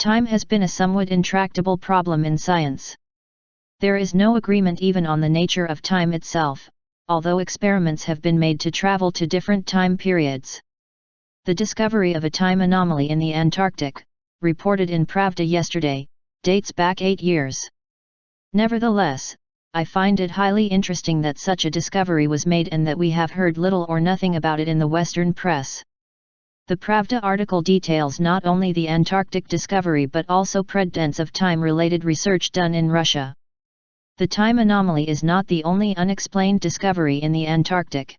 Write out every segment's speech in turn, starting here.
Time has been a somewhat intractable problem in science. There is no agreement even on the nature of time itself, although experiments have been made to travel to different time periods. The discovery of a time anomaly in the Antarctic, reported in Pravda yesterday, dates back 8 years. Nevertheless, I find it highly interesting that such a discovery was made and that we have heard little or nothing about it in the Western press. The Pravda article details not only the Antarctic discovery but also prededents of time-related research done in Russia. The time anomaly is not the only unexplained discovery in the Antarctic.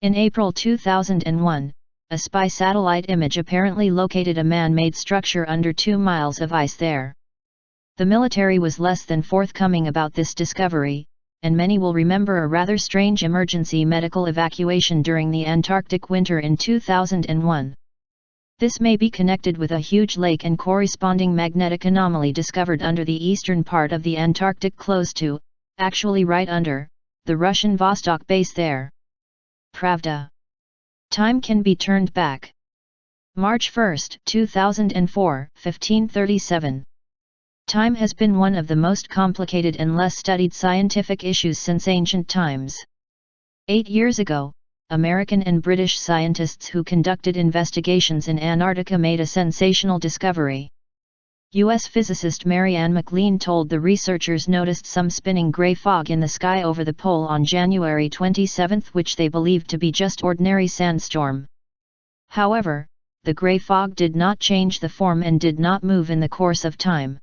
In April 2001, a spy satellite image apparently located a man-made structure under 2 miles of ice there. The military was less than forthcoming about this discovery, and many will remember a rather strange emergency medical evacuation during the Antarctic winter in 2001. This may be connected with a huge lake and corresponding magnetic anomaly discovered under the eastern part of the Antarctic close to, actually right under, the Russian Vostok base there. Pravda. Time can be turned back. March 1, 2004, 1537. Time has been one of the most complicated and less studied scientific issues since ancient times. 8 years ago, American and British scientists who conducted investigations in Antarctica made a sensational discovery. U.S. physicist Mary Ann McLean told the researchers noticed some spinning gray fog in the sky over the pole on January 27, which they believed to be just ordinary sandstorm. However, the gray fog did not change the form and did not move in the course of time.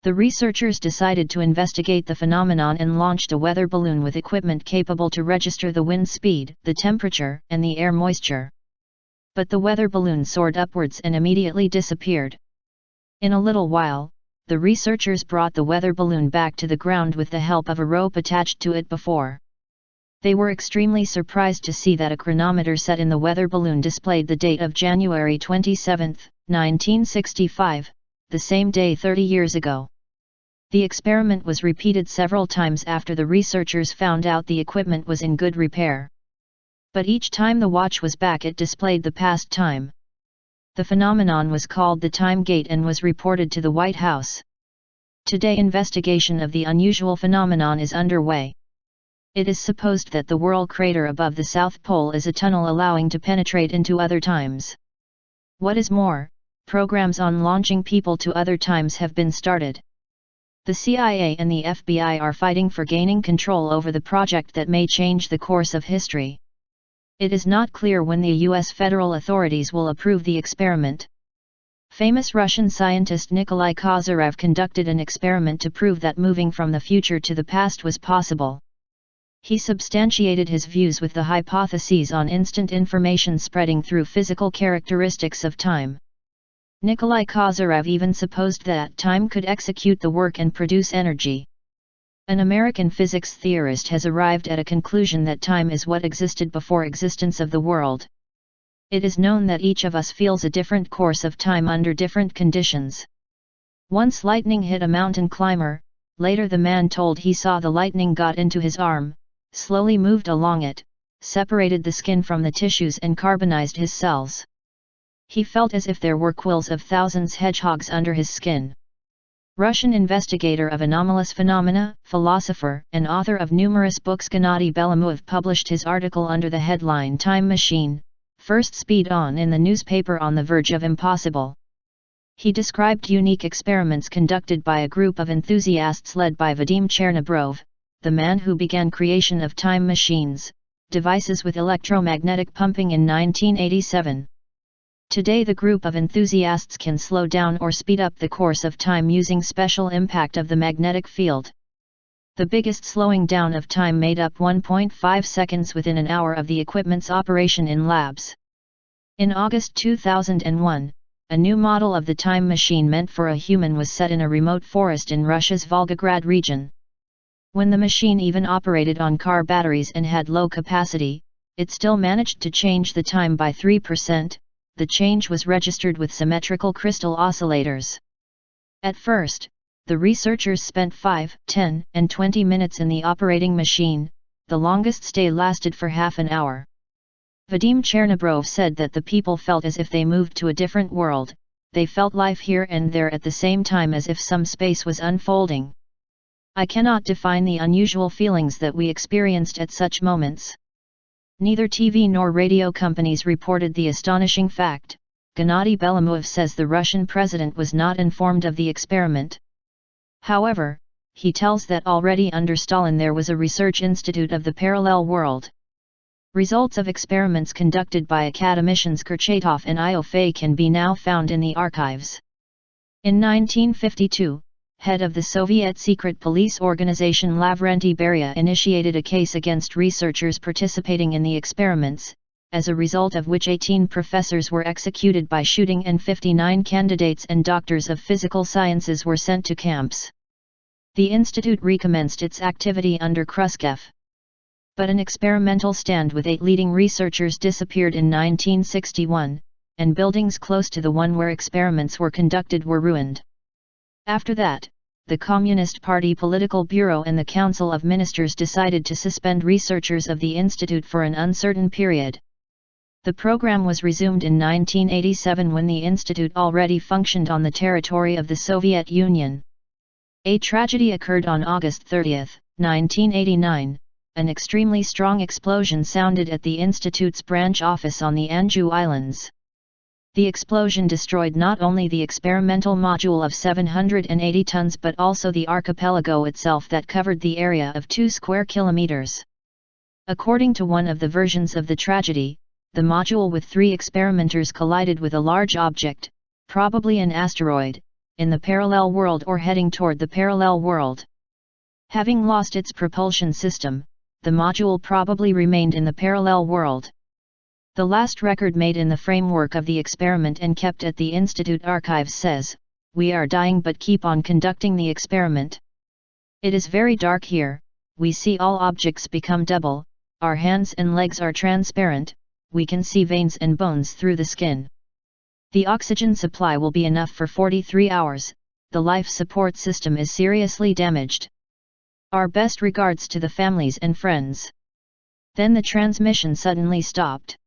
The researchers decided to investigate the phenomenon and launched a weather balloon with equipment capable to register the wind speed, the temperature, and the air moisture. But the weather balloon soared upwards and immediately disappeared. In a little while, the researchers brought the weather balloon back to the ground with the help of a rope attached to it before. They were extremely surprised to see that a chronometer set in the weather balloon displayed the date of January 27, 1965, the same day 30 years ago. The experiment was repeated several times after the researchers found out the equipment was in good repair. But each time the watch was back it displayed the past time. The phenomenon was called the time gate and was reported to the White House. Today investigation of the unusual phenomenon is underway. It is supposed that the whirl crater above the South Pole is a tunnel allowing to penetrate into other times. What is more, programs on launching people to other times have been started. The CIA and the FBI are fighting for gaining control over the project that may change the course of history. It is not clear when the U.S. federal authorities will approve the experiment. Famous Russian scientist Nikolai Kozyrev conducted an experiment to prove that moving from the future to the past was possible. He substantiated his views with the hypotheses on instant information spreading through physical characteristics of time. Nikolai Kozyrev even supposed that time could execute the work and produce energy. An American physics theorist has arrived at a conclusion that time is what existed before existence of the world. It is known that each of us feels a different course of time under different conditions. Once lightning hit a mountain climber, later the man told he saw the lightning got into his arm, slowly moved along it, separated the skin from the tissues and carbonized his cells. He felt as if there were quills of thousands hedgehogs under his skin. Russian investigator of anomalous phenomena, philosopher, and author of numerous books Gennady Belomuev published his article under the headline Time Machine, First Speed On in the newspaper On the Verge of Impossible. He described unique experiments conducted by a group of enthusiasts led by Vadim Chernobrov, the man who began creation of time machines, devices with electromagnetic pumping in 1987. Today the group of enthusiasts can slow down or speed up the course of time using special impact of the magnetic field. The biggest slowing down of time made up 1.5 seconds within an hour of the equipment's operation in labs. In August 2001, a new model of the time machine meant for a human was set in a remote forest in Russia's Volgograd region. When the machine even operated on car batteries and had low capacity, it still managed to change the time by 3%. The change was registered with symmetrical crystal oscillators. At first, the researchers spent 5, 10, and 20 minutes in the operating machine, the longest stay lasted for half an hour. Vadim Chernobrov said that the people felt as if they moved to a different world, they felt life here and there at the same time as if some space was unfolding. I cannot define the unusual feelings that we experienced at such moments. Neither TV nor radio companies reported the astonishing fact. Gennady Belomuev says the Russian president was not informed of the experiment. However, he tells that already under Stalin there was a research institute of the parallel world. Results of experiments conducted by academicians Kurchatov and Iofei can be now found in the archives. In 1952, head of the Soviet secret police organization Lavrenti Beria initiated a case against researchers participating in the experiments, as a result of which 18 professors were executed by shooting and 59 candidates and doctors of physical sciences were sent to camps. The institute recommenced its activity under Khrushchev. But an experimental stand with 8 leading researchers disappeared in 1961, and buildings close to the one where experiments were conducted were ruined. After that, the Communist Party Political Bureau and the Council of Ministers decided to suspend researchers of the institute for an uncertain period. The program was resumed in 1987 when the institute already functioned on the territory of the Soviet Union. A tragedy occurred on August 30, 1989. An extremely strong explosion sounded at the institute's branch office on the Anju Islands. The explosion destroyed not only the experimental module of 780 tons but also the archipelago itself that covered the area of 2 square kilometers. According to one of the versions of the tragedy, the module with 3 experimenters collided with a large object, probably an asteroid, in the parallel world or heading toward the parallel world. Having lost its propulsion system, the module probably remained in the parallel world. The last record made in the framework of the experiment and kept at the Institute archives says, "We are dying but keep on conducting the experiment. It is very dark here, we see all objects become double, our hands and legs are transparent, we can see veins and bones through the skin. The oxygen supply will be enough for 43 hours, the life support system is seriously damaged. Our best regards to the families and friends." Then the transmission suddenly stopped.